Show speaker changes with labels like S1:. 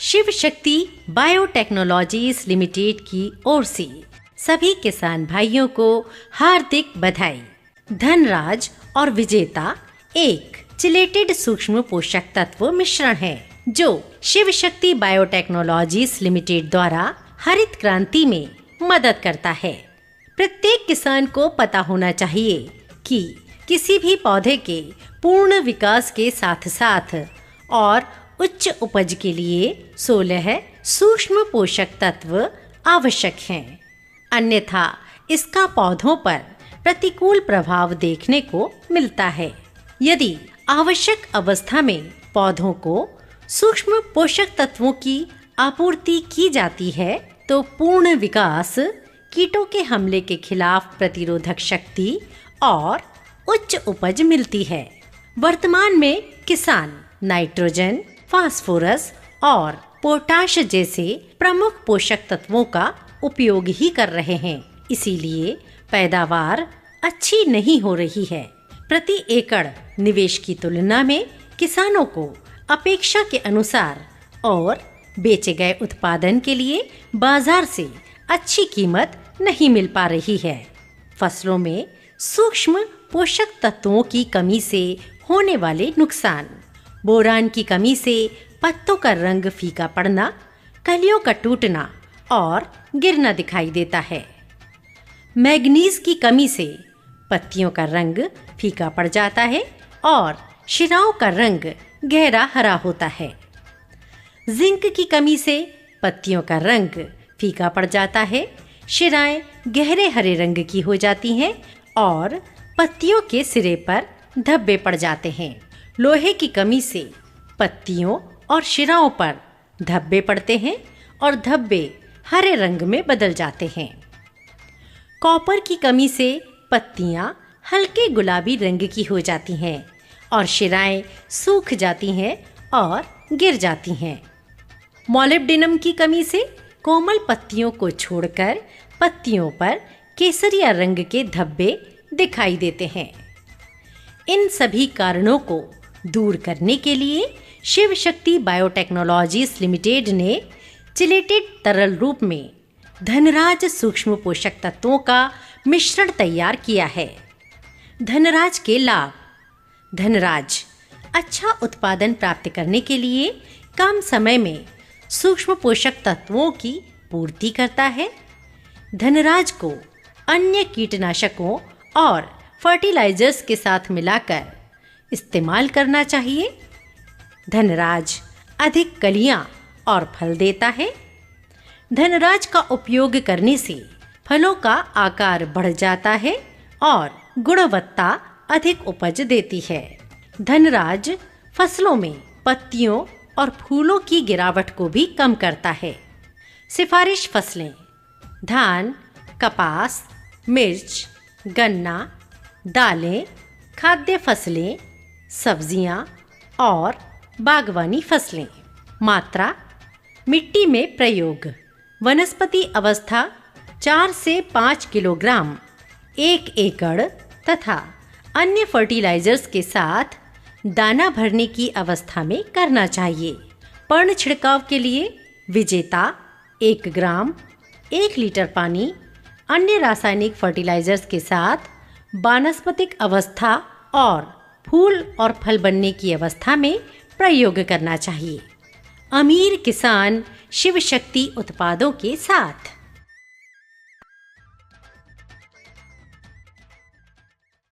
S1: Shiv Shakti biotechnologies limited की ओर से सभी किसान भाइयों को हार्दिक बधाई। धनराज और विजेता एक चिलेटेड सूक्ष्म पोषक तत्व मिश्रण है जो शिव शक्ति बायोटेक्नोलॉजीज लिमिटेड द्वारा हरित क्रांति में मदद करता है। प्रत्येक किसान को पता होना चाहिए कि किसी भी पौधे के पूर्ण विकास के साथ साथ और उच्च उपज के लिए 16 सूक्ष्म पोषक तत्व आवश्यक हैं, अन्यथा इसका पौधों पर प्रतिकूल प्रभाव देखने को मिलता है। यदि आवश्यक अवस्था में पौधों को सूक्ष्म पोषक तत्वों की आपूर्ति की जाती है तो पूर्ण विकास, कीटों के हमले के खिलाफ प्रतिरोधक शक्ति और उच्च उपज मिलती है। वर्तमान में किसान नाइट्रोजन, फास्फोरस और पोटाश जैसे प्रमुख पोषक तत्वों का उपयोग ही कर रहे हैं, इसीलिए पैदावार अच्छी नहीं हो रही है। प्रति एकड़ निवेश की तुलना में किसानों को अपेक्षा के अनुसार और बेचे गए उत्पादन के लिए बाजार से अच्छी कीमत नहीं मिल पा रही है। फसलों में सूक्ष्म पोषक तत्वों की कमी से होने वाले नुकसान, बोरान की कमी से पत्तों का रंग फीका पड़ना, कलियों का टूटना और गिरना दिखाई देता है। मैग्नीज की कमी से पत्तियों का रंग फीका पड़ जाता है और शिराओं का रंग गहरा हरा होता है। जिंक की कमी से पत्तियों का रंग फीका पड़ जाता है, शिराएं गहरे हरे रंग की हो जाती हैं और पत्तियों के सिरे पर धब्बे पड़ जाते हैं। लोहे की कमी से पत्तियों और शिराओं पर धब्बे पड़ते हैं और धब्बे हरे रंग में बदल जाते हैं। कॉपर की कमी से पत्तियां हल्के गुलाबी रंग की हो जाती हैं और शिराएं सूख जाती हैं और गिर जाती हैं। मोलिब्डेनम की कमी से कोमल पत्तियों को छोड़कर पत्तियों पर केसरिया रंग के धब्बे दिखाई देते हैं। इन सभी कारणों को दूर करने के लिए शिव शक्ति बायोटेक्नोलॉजीज लिमिटेड ने चिलेटेड तरल रूप में धनराज सूक्ष्म पोषक तत्वों का मिश्रण तैयार किया है। धनराज के लाभ। धनराज अच्छा उत्पादन प्राप्त करने के लिए कम समय में सूक्ष्म पोषक तत्वों की पूर्ति करता है। धनराज को अन्य कीटनाशकों और फर्टिलाइजर्स के साथ मिलाकर इस्तेमाल करना चाहिए। धनराज अधिक कलियां और फल देता है। धनराज का उपयोग करने से फलों का आकार बढ़ जाता है और गुणवत्ता अधिक उपज देती है। धनराज फसलों में पत्तियों और फूलों की गिरावट को भी कम करता है। सिफारिश फसलें: धान, कपास, मिर्च, गन्ना, दालें, खाद्य फसलें, सब्जियां और बागवानी फसलें। मात्रा: मिट्टी में प्रयोग: वनस्पति अवस्था 4 से 5 किलोग्राम 1 एकड़ तथा अन्य फर्टिलाइजर्स के साथ दाना भरने की अवस्था में करना चाहिए। पर्ण छिड़काव के लिए विजेता 1 ग्राम 1 लीटर पानी अन्य रासायनिक फर्टिलाइजर्स के साथ वानस्पतिक अवस्था और फूल और फल बनने की अवस्था में प्रयोग करना चाहिए। अमीर किसान शिव शक्ति उत्पादों के साथ।